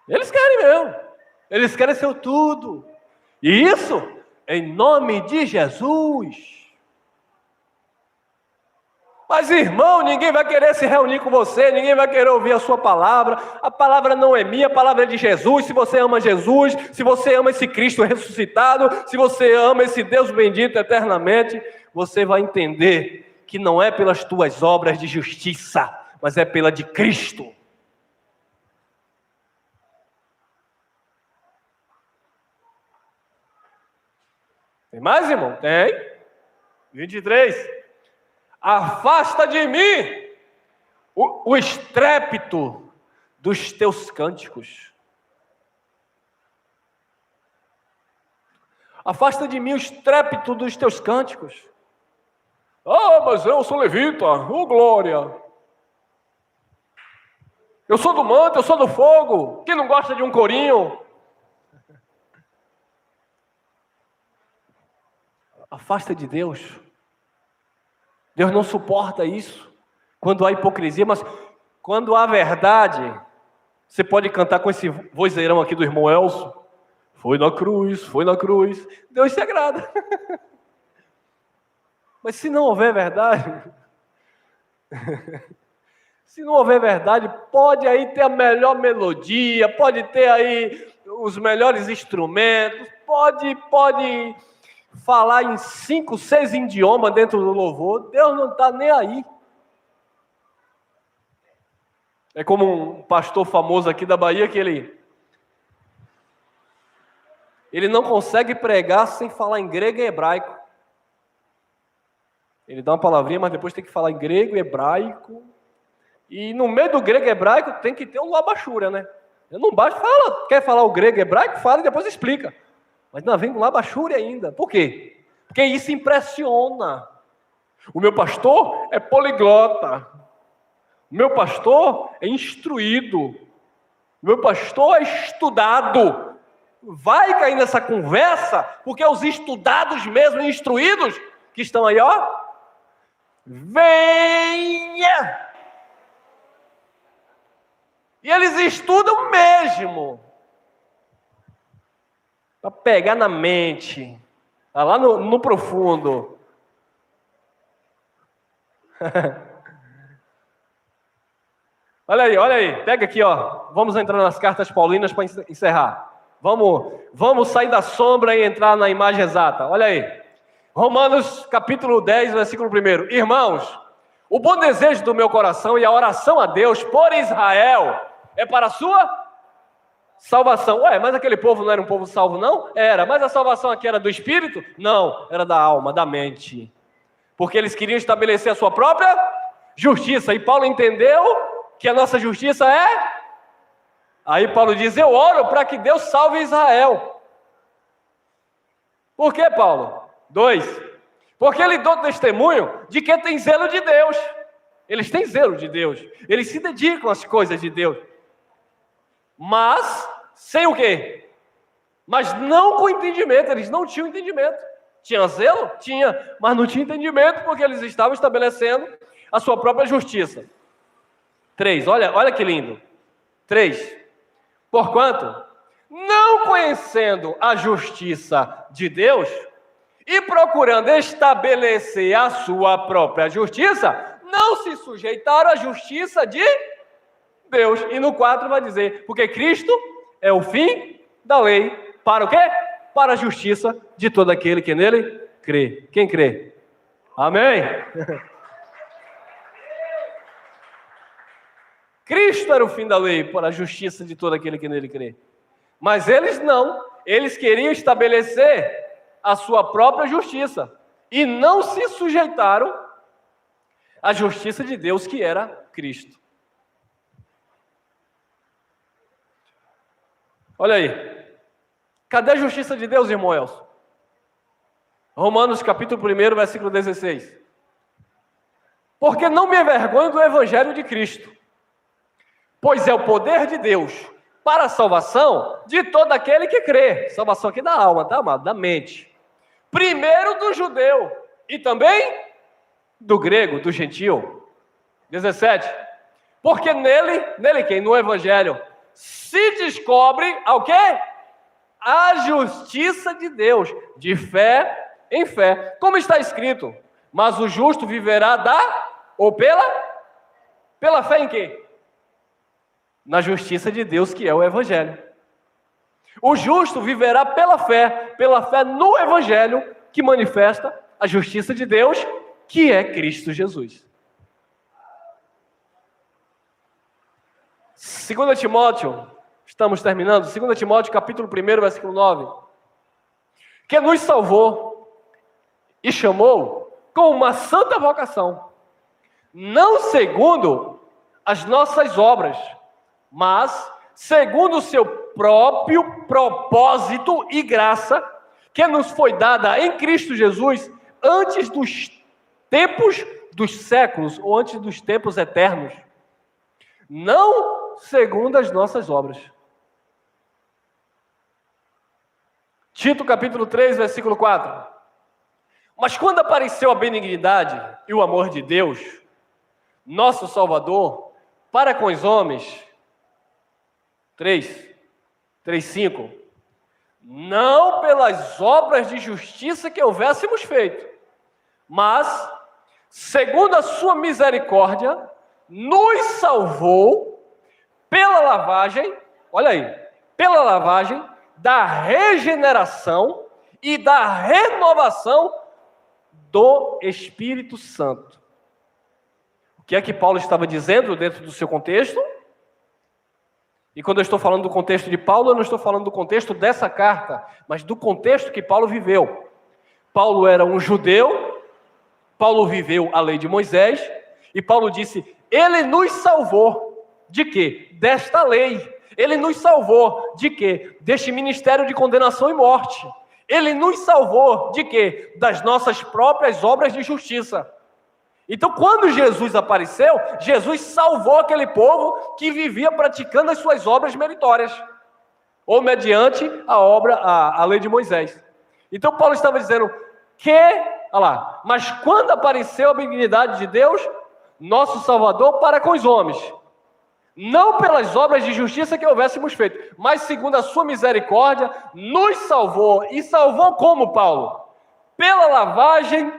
Eles querem mesmo, eles querem ser tudo, e isso em nome de Jesus. Mas irmão, ninguém vai querer se reunir com você, ninguém vai querer ouvir a sua palavra. A palavra não é minha, a palavra é de Jesus. Se você ama Jesus, se você ama esse Cristo ressuscitado, se você ama esse Deus bendito eternamente, você vai entender que não é pelas tuas obras de justiça, mas é pela de Cristo. Tem mais, irmão? Tem. 23. Afasta de mim o estrépito dos teus cânticos. Afasta de mim o estrépito dos teus cânticos. Ah, mas eu sou levita, oh glória. Eu sou do manto, eu sou do fogo. Quem não gosta de um corinho? Afasta de Deus. Deus não suporta isso. Quando há hipocrisia, mas quando há verdade, você pode cantar com esse vozeirão aqui do irmão Elcio. Foi na cruz, foi na cruz. Deus se agrada. Mas se não houver verdade, se não houver verdade, pode aí ter a melhor melodia, pode ter aí os melhores instrumentos, pode falar em 5, 6 idiomas dentro do louvor, Deus não está nem aí. É como um pastor famoso aqui da Bahia, que ele não consegue pregar sem falar em grego e hebraico. Ele dá uma palavrinha, mas depois tem que falar em grego e hebraico. E no meio do grego e hebraico tem que ter um labachura, né? Não basta, quer falar o grego e hebraico? Fala e depois explica. Mas não, vem com labachura ainda. Por quê? Porque isso impressiona. O meu pastor é poliglota. O meu pastor é instruído. O meu pastor é estudado. Vai cair nessa conversa, porque os estudados mesmo, instruídos, que estão aí, ó. Venha! E eles estudam mesmo. Para pegar na mente, lá no profundo. Olha aí, pega aqui, ó. Vamos entrar nas cartas paulinas para encerrar. Vamos sair da sombra e entrar na imagem exata. Olha aí. Romanos capítulo 10, versículo 1. Irmãos, o bom desejo do meu coração e a oração a Deus por Israel é para a sua salvação. Ué, mas aquele povo não era um povo salvo, não? Era. Mas a salvação aqui era do espírito? Não, era da alma, da mente. Porque eles queriam estabelecer a sua própria justiça. E Paulo entendeu que a nossa justiça é... Aí Paulo diz, eu oro para que Deus salve Israel. Por quê, Paulo? 2. Porque ele dá testemunho de que tem zelo de Deus. Eles têm zelo de Deus. Eles se dedicam às coisas de Deus. Mas, sem o quê? Mas não com entendimento, eles não tinham entendimento. Tinha zelo? Tinha, mas não tinha entendimento, porque eles estavam estabelecendo a sua própria justiça. 3, olha que lindo. 3, porquanto, não conhecendo a justiça de Deus, e procurando estabelecer a sua própria justiça, não se sujeitaram à justiça de Deus. E no 4 vai dizer, porque Cristo é o fim da lei, para o quê? Para a justiça de todo aquele que nele crê. Quem crê? Amém? Cristo era o fim da lei, para a justiça de todo aquele que nele crê. Mas eles não, eles queriam estabelecer a sua própria justiça, e não se sujeitaram à justiça de Deus, que era Cristo. Olha aí. Cadê a justiça de Deus, irmão Elcio? Romanos capítulo 1, versículo 16. Porque não me envergonho do evangelho de Cristo, pois é o poder de Deus para a salvação de todo aquele que crê. Salvação aqui da alma, tá, amado? Da mente. Primeiro do judeu e também do grego, do gentil. 17. Porque nele quem? No evangelho, se descobre ao quê? A justiça de Deus, de fé em fé. Como está escrito, mas o justo viverá pela fé em quê? Na justiça de Deus, que é o evangelho. O justo viverá pela fé no evangelho, que manifesta a justiça de Deus, que é Cristo Jesus. 2 Timóteo, estamos terminando, 2 Timóteo capítulo 1, versículo 9, que nos salvou e chamou com uma santa vocação, não segundo as nossas obras, mas segundo o seu próprio propósito e graça, que nos foi dada em Cristo Jesus antes dos tempos dos séculos, ou antes dos tempos eternos, não segundo as nossas obras. Tito capítulo 3, versículo 4. Mas quando apareceu a benignidade e o amor de Deus, nosso Salvador, para com os homens, 3:5, não pelas obras de justiça que houvéssemos feito, mas, segundo a sua misericórdia, nos salvou pela lavagem, olha aí, pela lavagem da regeneração e da renovação do Espírito Santo. O que é que Paulo estava dizendo dentro do seu contexto? E quando eu estou falando do contexto de Paulo, eu não estou falando do contexto dessa carta, mas do contexto que Paulo viveu. Paulo era um judeu, Paulo viveu a lei de Moisés, e Paulo disse, ele nos salvou de quê? Desta lei. Ele nos salvou de quê? Deste ministério de condenação e morte. Ele nos salvou de quê? Das nossas próprias obras de justiça. Então, quando Jesus apareceu, Jesus salvou aquele povo que vivia praticando as suas obras meritórias, ou mediante a lei de Moisés. Então, Paulo estava dizendo que, olha lá, mas quando apareceu a benignidade de Deus, nosso Salvador, para com os homens, não pelas obras de justiça que houvéssemos feito, mas segundo a sua misericórdia, nos salvou. E salvou como, Paulo? Pela lavagem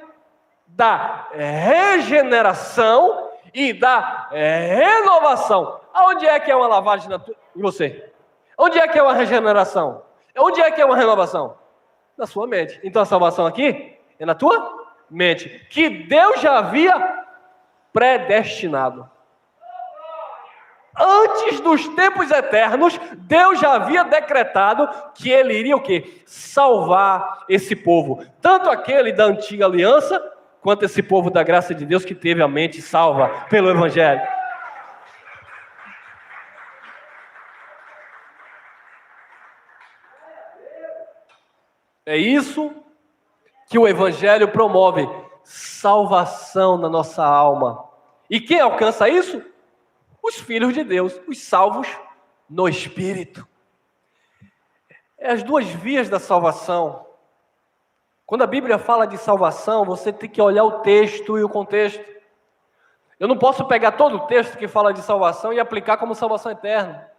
da regeneração e da renovação. Aonde é que é uma lavagem em você? Onde é que é uma regeneração? Onde é que é uma renovação? Na sua mente. Então a salvação aqui é na tua mente, que Deus já havia predestinado. Antes dos tempos eternos, Deus já havia decretado que Ele iria o quê? Salvar esse povo. Tanto aquele da antiga aliança, quanto esse povo da graça de Deus que teve a mente salva pelo Evangelho. É isso que o Evangelho promove, salvação na nossa alma. E quem alcança isso? Os filhos de Deus, os salvos no Espírito. É as duas vias da salvação. Quando a Bíblia fala de salvação, você tem que olhar o texto e o contexto. Eu não posso pegar todo o texto que fala de salvação e aplicar como salvação eterna.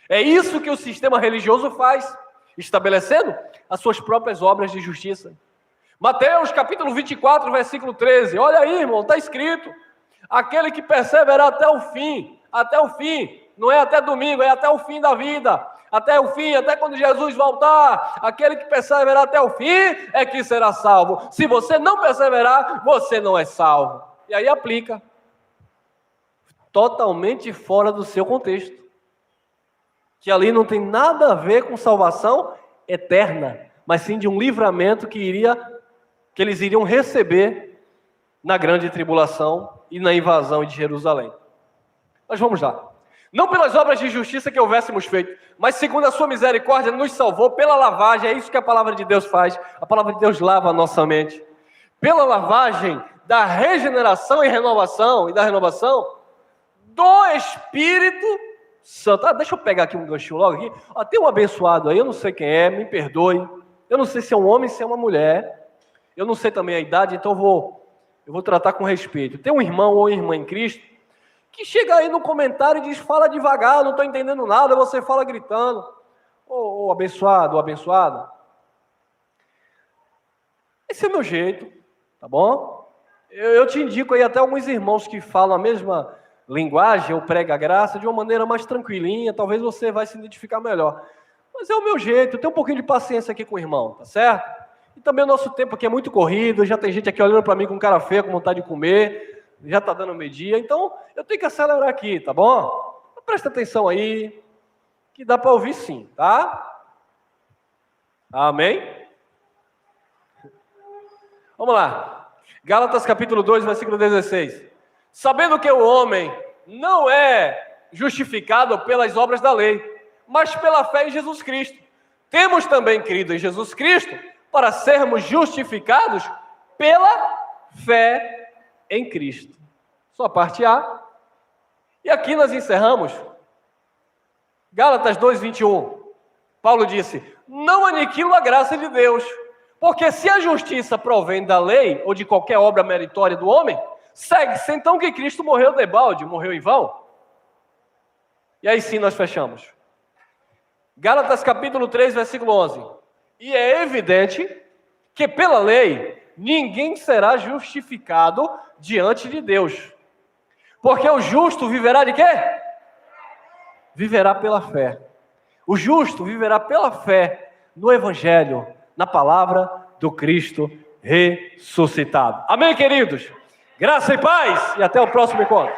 É isso que o sistema religioso faz, estabelecendo as suas próprias obras de justiça. Mateus capítulo 24, versículo 13. Olha aí, irmão, está escrito. Aquele que perseverar até o fim, não é até domingo, é até o fim da vida. Até o fim, até quando Jesus voltar, aquele que perseverar até o fim é que será salvo. Se você não perseverar, você não é salvo. E aí aplica. Totalmente fora do seu contexto. Que ali não tem nada a ver com salvação eterna, mas sim de um livramento que eles iriam receber na grande tribulação e na invasão de Jerusalém. Mas vamos lá. Não pelas obras de justiça que houvéssemos feito, mas segundo a sua misericórdia nos salvou pela lavagem. É isso que a palavra de Deus faz. A palavra de Deus lava a nossa mente. Pela lavagem da regeneração e da renovação do Espírito Santo. Deixa eu pegar aqui um gancho logo aqui. Tem um abençoado aí, eu não sei quem é, me perdoe. Eu não sei se é um homem, se é uma mulher. Eu não sei também a idade, então eu vou tratar com respeito. Tem um irmão ou irmã em Cristo que chega aí no comentário e diz, fala devagar, não estou entendendo nada, você fala gritando. Ô abençoado, ou abençoada. Esse é o meu jeito, tá bom? Eu te indico aí até alguns irmãos que falam a mesma linguagem, ou prega a graça, de uma maneira mais tranquilinha, talvez você vai se identificar melhor. Mas é o meu jeito, eu tenho um pouquinho de paciência aqui com o irmão, tá certo? E também o nosso tempo aqui é muito corrido, já tem gente aqui olhando para mim com cara feia, com vontade de comer, já está dando meio-dia, então eu tenho que acelerar aqui, tá bom? Então, presta atenção aí, que dá para ouvir sim, tá? Amém? Vamos lá. Gálatas capítulo 2, versículo 16. Sabendo que o homem não é justificado pelas obras da lei, mas pela fé em Jesus Cristo. Temos também crido em Jesus Cristo para sermos justificados pela fé em Cristo. Só a parte A. E aqui nós encerramos. Gálatas 2:21. Paulo disse: não aniquilo a graça de Deus, porque se a justiça provém da lei ou de qualquer obra meritória do homem, segue-se então que Cristo morreu debalde, morreu em vão. E aí sim nós fechamos. Gálatas capítulo 3, versículo 11. E é evidente que pela lei ninguém será justificado diante de Deus. Porque o justo viverá de quê? Viverá pela fé. O justo viverá pela fé no Evangelho, na palavra do Cristo ressuscitado. Amém, queridos? Graça e paz e até o próximo encontro.